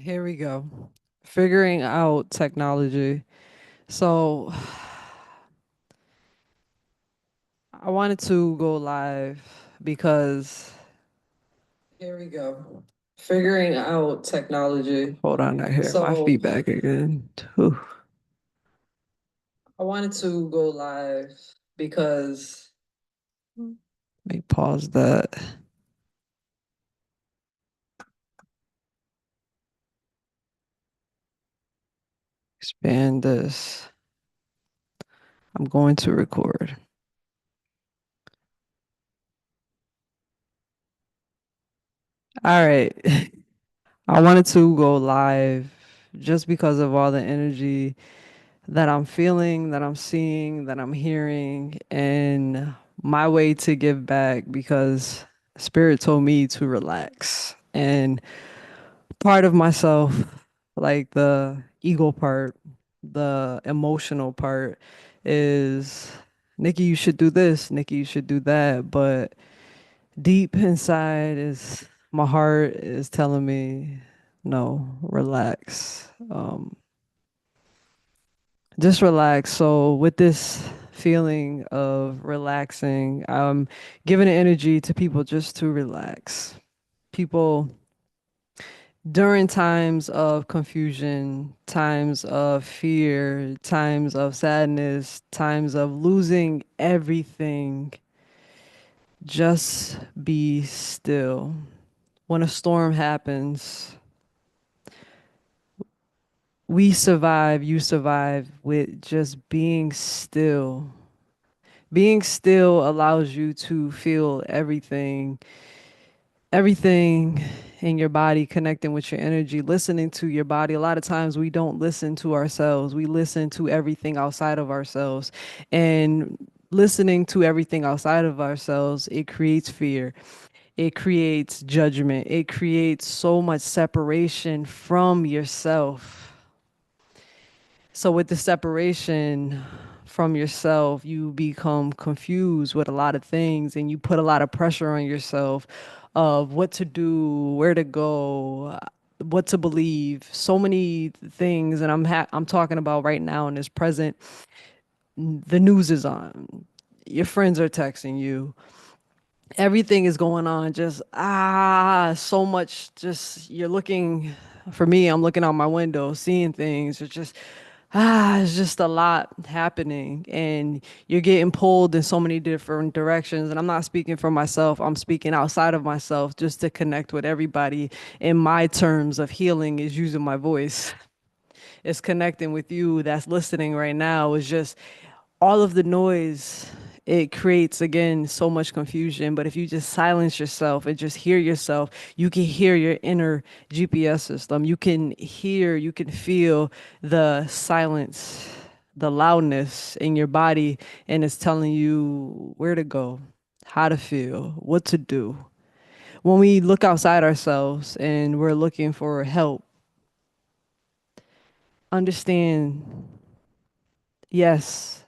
Here we go. Figuring out technology. So I wanted to go live because here we go. Figuring out technology. Hold on, I hear my feedback again. Whew. I wanted to go live because let me pause that. Expand this. I'm going to record. All right. I wanted to go live just because of all the energy that I'm feeling, that I'm seeing, that I'm hearing, and my way to give back because Spirit told me to relax. And part of myself, like the ego part, the emotional part, is Nikki, you should do this, Nikki, you should do that. But deep inside is my heart is telling me, no, relax. Just relax. So with this feeling of relaxing, I'm giving energy to people just to relax. People during times of confusion, times of fear, times of sadness, times of losing everything, just be still. When a storm happens, we survive, you survive with just being still. Being still allows you to feel everything in your body, connecting with your energy, listening to your body. A lot of times we don't listen to ourselves. We listen to everything outside of ourselves. And listening to everything outside of ourselves, it creates fear. It creates judgment. It creates so much separation from yourself. So with the separation from yourself, you become confused with a lot of things and you put a lot of pressure on yourself of what to do, where to go, what to believe, so many things. And I'm talking about right now in this present, the news is on. Your friends are texting you. Everything is going on. Just so much. Just you're looking. For me, I'm looking out my window, seeing things. It's just a lot happening, and you're getting pulled in so many different directions. And I'm not speaking for myself, I'm speaking outside of myself just to connect with everybody. In my terms of healing, is using my voice, it's connecting with you that's listening right now. Is just all of the noise. It creates again so much confusion, but if you just silence yourself and just hear yourself, you can hear your inner GPS system. You can hear, you can feel the silence, the loudness in your body, and it's telling you where to go, how to feel, what to do. When we look outside ourselves and we're looking for help, understand, yes,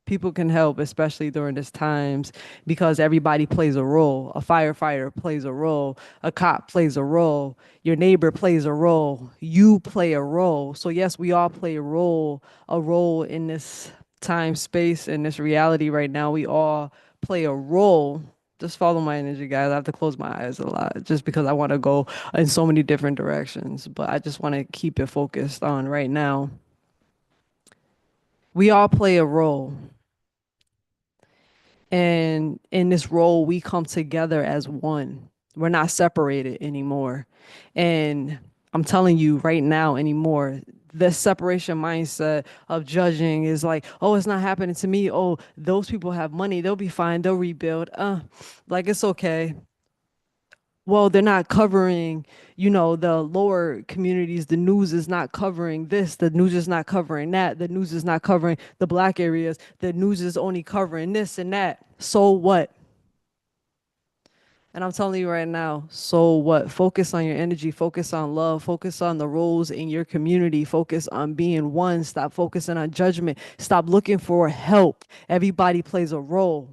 people can help, especially during these times, because everybody plays a role. A firefighter plays a role, a cop plays a role, your neighbor plays a role, you play a role. So yes, we all play a role in this time, space, in this reality right now. We all play a role. Just follow my energy, guys. I have to close my eyes a lot just because I want to go in so many different directions, but I just want to keep it focused on right now. We all play a role. And in this role, we come together as one. We're not separated anymore. And I'm telling you right now anymore, the separation mindset of judging is like, oh, it's not happening to me. Oh, those people have money. They'll be fine. They'll rebuild. Like it's okay. Well, they're not covering, the lower communities. The news is not covering this. The news is not covering that. The news is not covering the black areas. The news is only covering this and that. So what? And I'm telling you right now, so what? Focus on your energy, focus on love, focus on the roles in your community, focus on being one. Stop focusing on judgment. Stop looking for help. Everybody plays a role.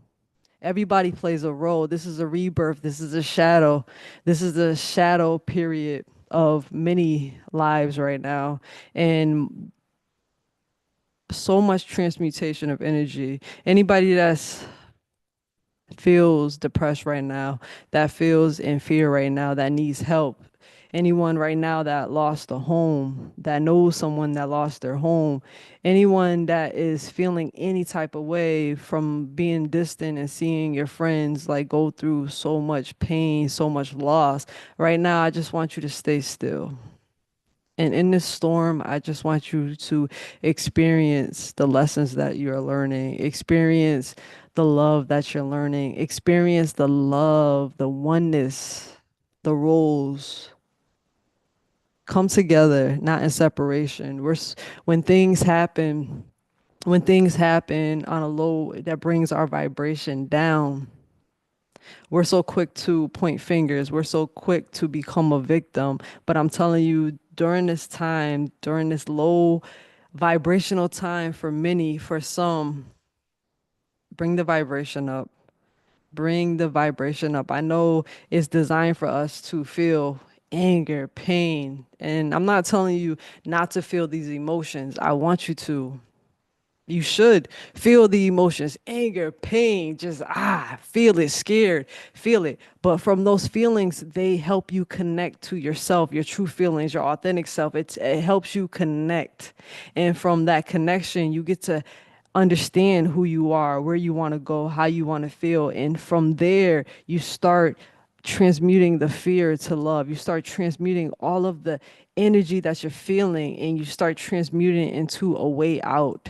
Everybody plays a role. This is a rebirth. This is a shadow. This is the shadow period of many lives right now, and so much transmutation of energy. Anybody that's feels depressed right now, that feels in fear right now, that needs help. Anyone right now that lost a home, that knows someone that lost their home, anyone that is feeling any type of way from being distant and seeing your friends like go through so much pain, so much loss. Right now, I just want you to stay still. And in this storm, I just want you to experience the lessons that you're learning, experience the love that you're learning, experience the love, the oneness, the roles come together, not in separation. When things happen, when things happen on a low that brings our vibration down, we're so quick to point fingers. We're so quick to become a victim. But I'm telling you, during this time, during this low vibrational time for many, for some, bring the vibration up. Bring the vibration up. I know it's designed for us to feel anger, pain. And I'm not telling you not to feel these emotions. I want you to. You should feel the emotions, anger, pain, just feel it, scared, feel it. But from those feelings, they help you connect to yourself, your true feelings, your authentic self. It helps you connect. And from that connection, you get to understand who you are, where you want to go, how you want to feel. And from there, you start transmuting the fear to love. You start transmuting all of the energy that you're feeling, and you start transmuting it into a way out.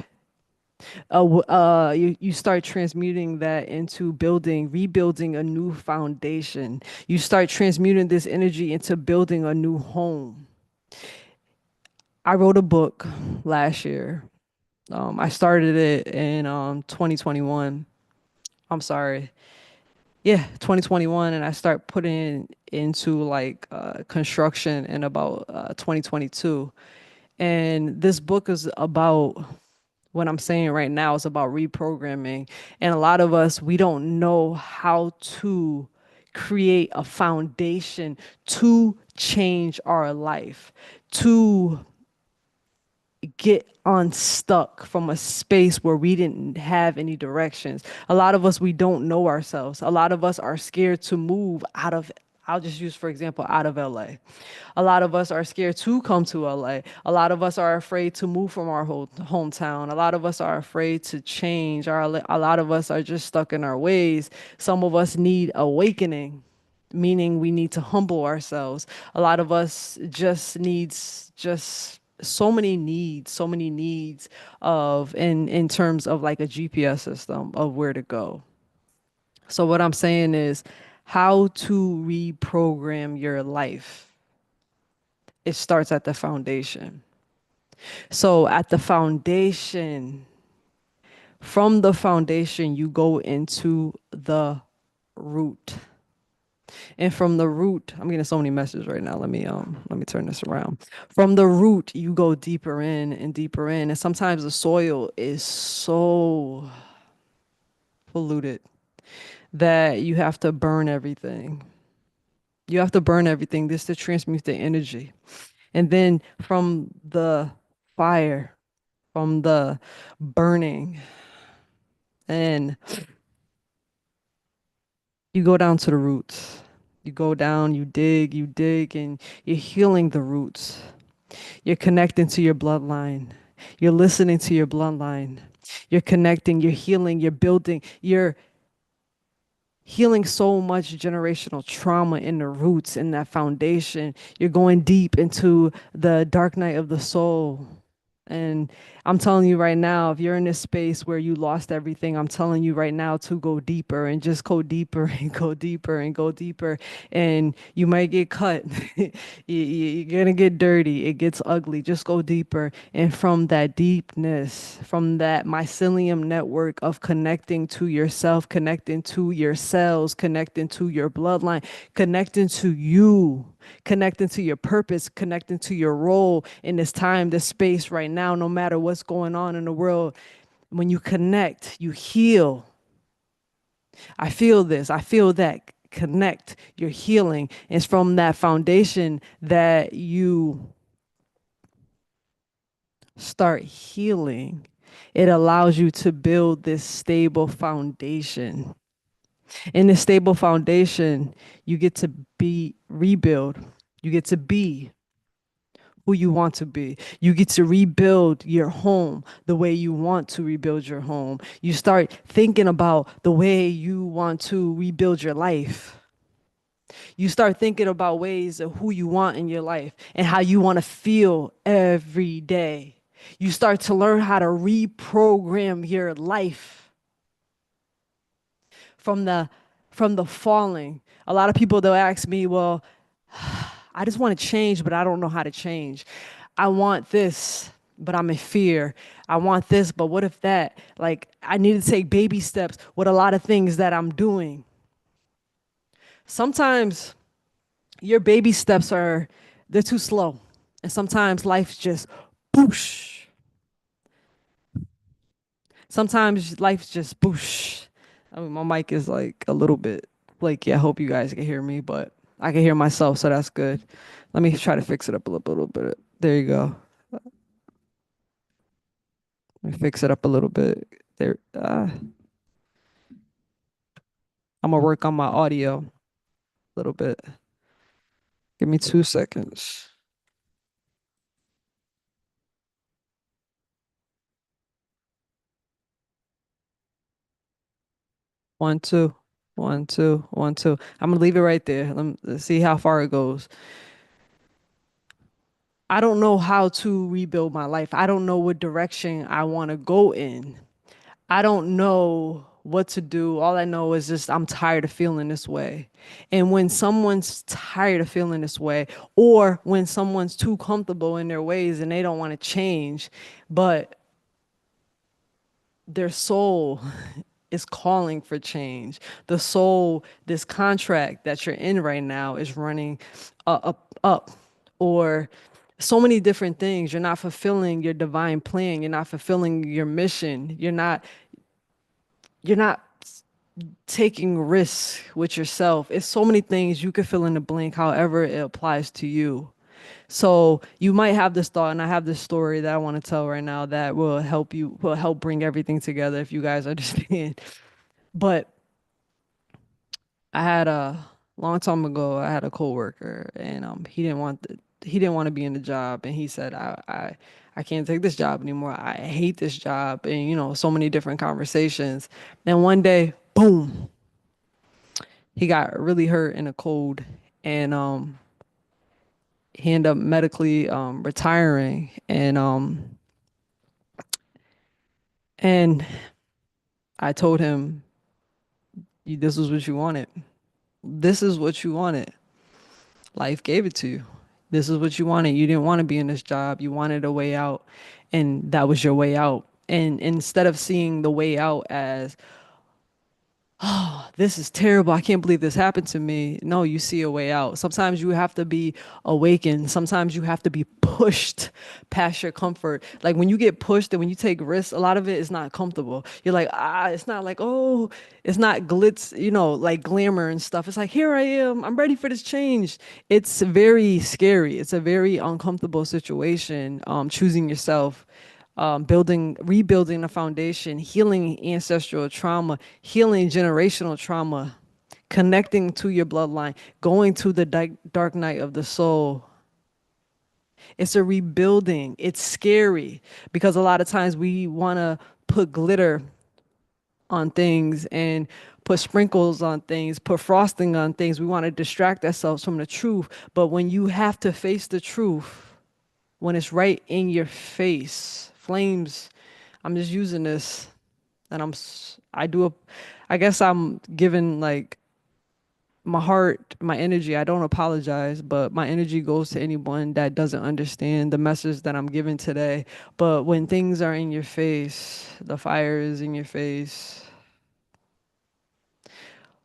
You start transmuting that into rebuilding a new foundation. You start transmuting this energy into building a new home. I wrote a book last year. I started it in 2021. I'm sorry. Yeah, 2021, and I start putting into like construction in about 2022. And this book is about what I'm saying right now is about reprogramming. And a lot of us, we don't know how to create a foundation to change our life, to get unstuck from a space where we didn't have any directions. A lot of us, we don't know ourselves. A lot of us are scared to move out of, I'll just use, for example, out of LA. A lot of us are scared to come to LA. A lot of us are afraid to move from our whole hometown. A lot of us are afraid to change. A lot of us are just stuck in our ways. Some of us need awakening, meaning we need to humble ourselves. A lot of us just needs just so many needs of in terms of like a GPS system of where to go. So what I'm saying is how to reprogram your life. It starts at the foundation. So at the foundation, from the foundation, you go into the root. And from the root, I'm getting so many messages right now. Let me turn this around. From the root, you go deeper in and deeper in. And sometimes the soil is so polluted that you have to burn everything. You have to burn everything just to transmute the energy. And then from the fire, from the burning, and you go down to the roots. You go down, you dig, and you're healing the roots. You're connecting to your bloodline. You're listening to your bloodline. You're connecting, you're healing, you're building, you're healing so much generational trauma in the roots, in that foundation. You're going deep into the dark night of the soul. And I'm telling you right now, if you're in this space where you lost everything, I'm telling you right now to go deeper and just go deeper and go deeper and go deeper. And you might get cut. You're going to get dirty. It gets ugly. Just go deeper. And from that deepness, from that mycelium network of connecting to yourself, connecting to your cells, connecting to your bloodline, connecting to you, connecting to your purpose, connecting to your role in this time, this space right now, no matter what's going on in the world. When you connect, you heal. I feel this. I feel that. connect, you're healing. It's from that foundation that you start healing. It allows you to build this stable foundation. In this stable foundation, you get to be rebuild. You get to be who you want to be. You get to rebuild your home the way you want to rebuild your home. You start thinking about the way you want to rebuild your life. You start thinking about ways of who you want in your life and how you want to feel every day. You start to learn how to reprogram your life from the falling. A lot of people they'll ask me, well, I just want to change, but I don't know how to change. I want this, but I'm in fear. I want this, but what if that? Like, I need to take baby steps with a lot of things that I'm doing. Sometimes your baby steps they're too slow. And sometimes life just boosh. Sometimes life's just boosh. I mean, my mic is like a little bit flaky. I hope you guys can hear me, but I can hear myself, so that's good. Let me try to fix it up a little bit. There you go. Let me fix it up a little bit. There. I'm gonna work on my audio a little bit. Give me 2 seconds. 1, 2, 1, 2, 1, 2. I'm gonna leave it right there. Let's see how far it goes. I don't know how to rebuild my life. I don't know what direction I want to go in. I don't know what to do. All I know is just I'm tired of feeling this way. And when someone's tired of feeling this way, or when someone's too comfortable in their ways and they don't want to change, but their soul is calling for change. The soul, this contract that you're in right now is running up, or so many different things. You're not fulfilling your divine plan. You're not fulfilling your mission. You're not taking risks with yourself. It's so many things you could fill in the blank, however it applies to you. So you might have this thought, and I have this story that I want to tell right now that will help bring everything together if you guys understand. But I had a long time ago, I had a coworker, and he didn't want to be in the job, and he said, I can't take this job anymore. I hate this job, and so many different conversations. Then one day, boom, he got really hurt in a cold, and he ended up medically retiring, and I told him, This is what you wanted. This is what you wanted. Life gave it to you. This is what you wanted. You didn't want to be in this job. You wanted a way out, and that was your way out. And instead of seeing the way out as, this is terrible. I can't believe this happened to me. No, you see a way out. Sometimes you have to be awakened. Sometimes you have to be pushed past your comfort. Like when you get pushed and when you take risks, a lot of it is not comfortable. You're like, it's not like, oh, it's not glitz, like glamour and stuff. It's like, here I am. I'm ready for this change. It's very scary. It's a very uncomfortable situation, choosing yourself, rebuilding the foundation, healing ancestral trauma, healing generational trauma, connecting to your bloodline, going to the dark night of the soul. It's a rebuilding. It's scary because a lot of times we want to put glitter on things and put sprinkles on things, put frosting on things. We want to distract ourselves from the truth. But when you have to face the truth, when it's right in your face, flames. I'm just using this, and I guess I'm giving like my heart, my energy. I don't apologize, but my energy goes to anyone that doesn't understand the message that I'm giving today. But when things are in your face, the fire is in your face.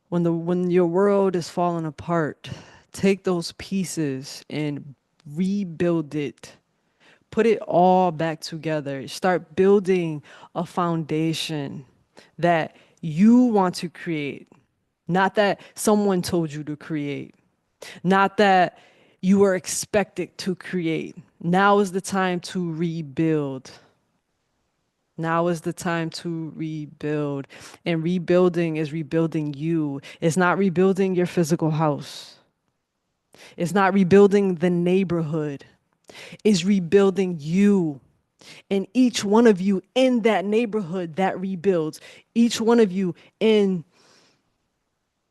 When your world is falling apart, take those pieces and rebuild it. Put it all back together. Start building a foundation that you want to create. Not that someone told you to create, not that you were expected to create. Now is the time to rebuild. Now is the time to rebuild. And rebuilding is rebuilding you. It's not rebuilding your physical house. It's not rebuilding the neighborhood. It's rebuilding you. And each one of you in that neighborhood that rebuilds, each one of you in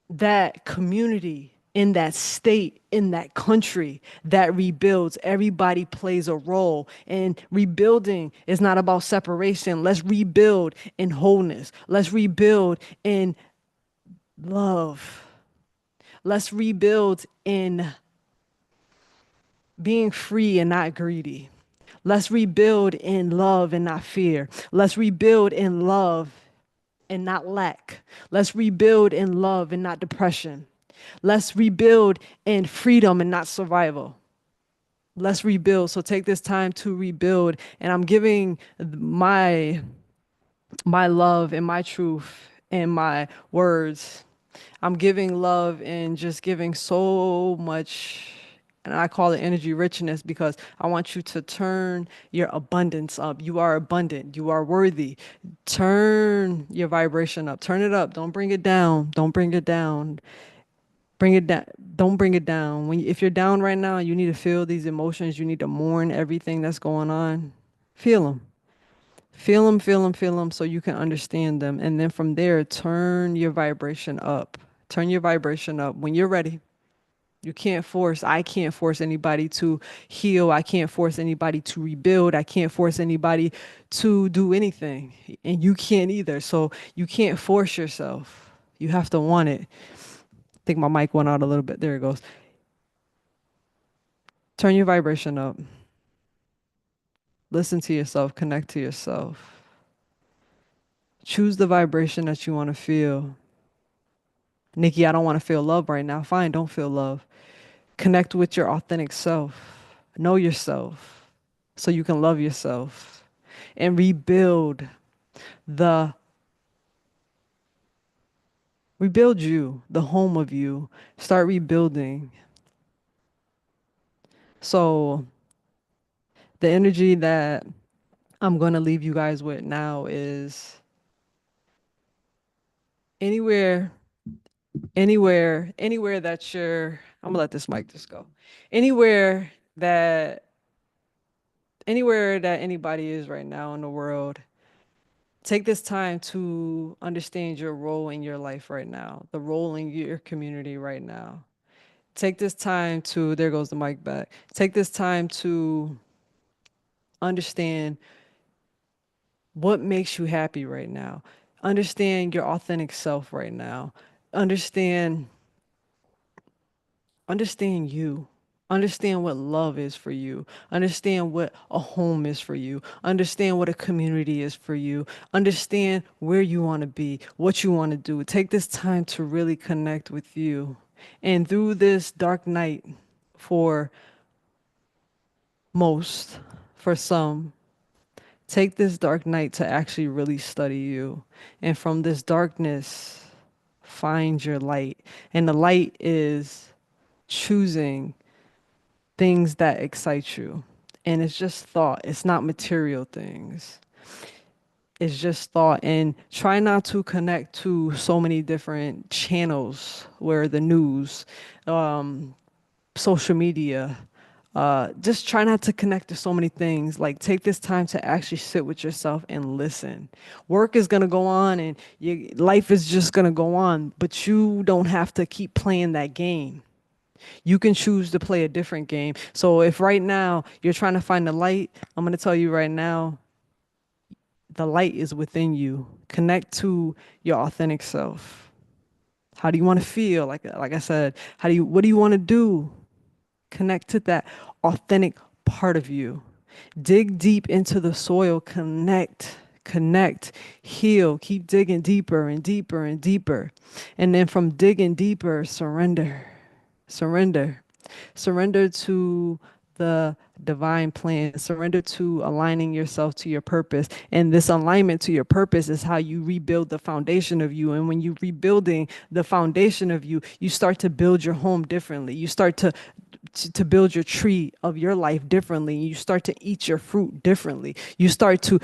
that community, in that state, in that country that rebuilds. Everybody plays a role. And rebuilding is not about separation. Let's rebuild in wholeness. Let's rebuild in love. Let's rebuild in being free and not greedy. Let's rebuild in love and not fear. Let's rebuild in love and not lack. Let's rebuild in love and not depression. Let's rebuild in freedom and not survival. Let's rebuild. So take this time to rebuild. And I'm giving my love and my truth and my words. I'm giving love and just giving so much, and I call it energy richness because I want you to turn your abundance up. You are abundant. You are worthy. Turn your vibration up. Turn it up. Don't bring it down. Don't bring it down. Bring it down. Don't bring it down. If you're down right now, you need to feel these emotions. You need to mourn everything that's going on. Feel them. Feel them, feel them, feel them so you can understand them. And then from there, turn your vibration up. Turn your vibration up when you're ready. I can't force anybody to heal. I can't force anybody to rebuild. I can't force anybody to do anything. And you can't either. So you can't force yourself. You have to want it. I think my mic went out a little bit. There it goes. Turn your vibration up. Listen to yourself. Connect to yourself. Choose the vibration that you want to feel. Nikki, I don't want to feel love right now. Fine, don't feel love. Connect with your authentic self. Know yourself so you can love yourself and the rebuild you, the home of you. Start rebuilding. So the energy that I'm going to leave you guys with now is anywhere, anywhere that I'm gonna let this mic just go. Anywhere that, anywhere that anybody is right now in the world, take this time to understand your role in your life right now, the role in your community right now. Take this time to, there goes the mic back. Take this time to understand what makes you happy right now. Understand your authentic self right now. Understand Understand you. Understand what love is for you. Understand what a home is for you. Understand what a community is for you. Understand where you want to be, what you want to do. Take this time to really connect with you. And through this dark night, for most, for some, take this dark night to actually really study you. And from this darkness, find your light. And the light is choosing things that excite you. And it's just thought, it's not material things. It's just thought. And try not to connect to so many different channels where the news, social media, just try not to connect to so many things. Like take this time to actually sit with yourself and listen. Work is gonna go on and life is just gonna go on, but you don't have to keep playing that game. You can choose to play a different game. So if right now you're trying to find the light, I'm going to tell you right now, the light is within you. Connect to your authentic self. How do you want to feel? Like I said, what do you want to do? Connect to that authentic part of you. Dig deep into the soil, connect, heal, keep digging deeper and deeper and deeper. And then from digging deeper, surrender. Surrender to the divine plan. Surrender to aligning yourself to your purpose. And this alignment to your purpose is how you rebuild the foundation of you. And when you're rebuilding the foundation of you, you start to build your home differently. You start to build your tree of your life differently. You start to eat your fruit differently. You start to,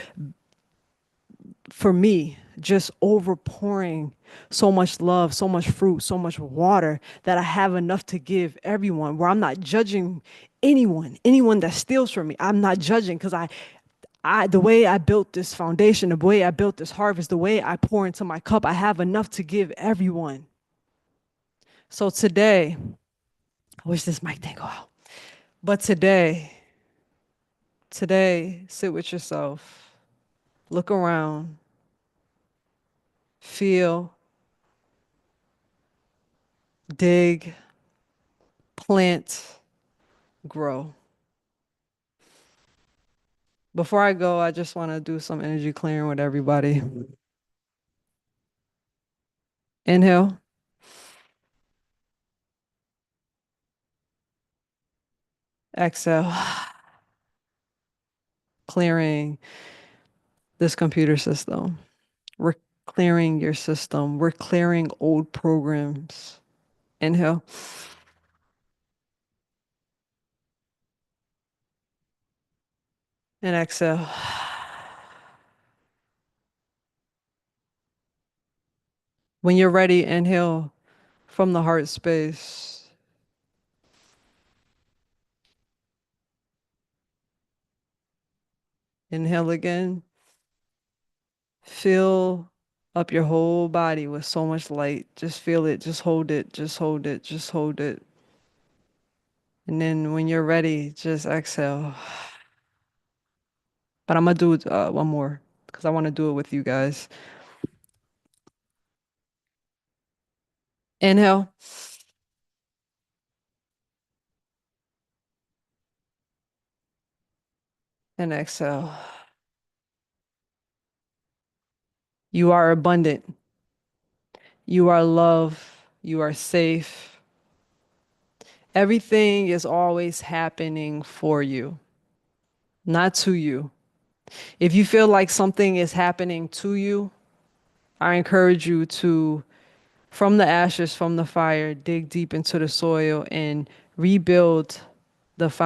for me, just overpouring so much love, so much fruit, so much water that I have enough to give everyone, where I'm not judging anyone that steals from me. I'm not judging because the way I built this foundation, the way I built this harvest, the way I pour into my cup, I have enough to give everyone. So today, I wish this mic didn't go out, but today, sit with yourself, look around, feel, dig, plant, grow. Before I go, I just want to do some energy clearing with everybody. Inhale, exhale, clearing this computer system. We're clearing your system. We're clearing old programs. Inhale and exhale. When you're ready, inhale from the heart space. Inhale again. Fill up your whole body with so much light. Just feel it. Just hold it. Just hold it. Just hold it. And then when you're ready, just exhale. But I'm gonna do one more because I want to do it with you guys. Inhale and exhale. You are abundant. You are love. You are safe. Everything is always happening for you, not to you. If you feel like something is happening to you, I encourage you to, from the ashes, from the fire, dig deep into the soil and rebuild the foundation.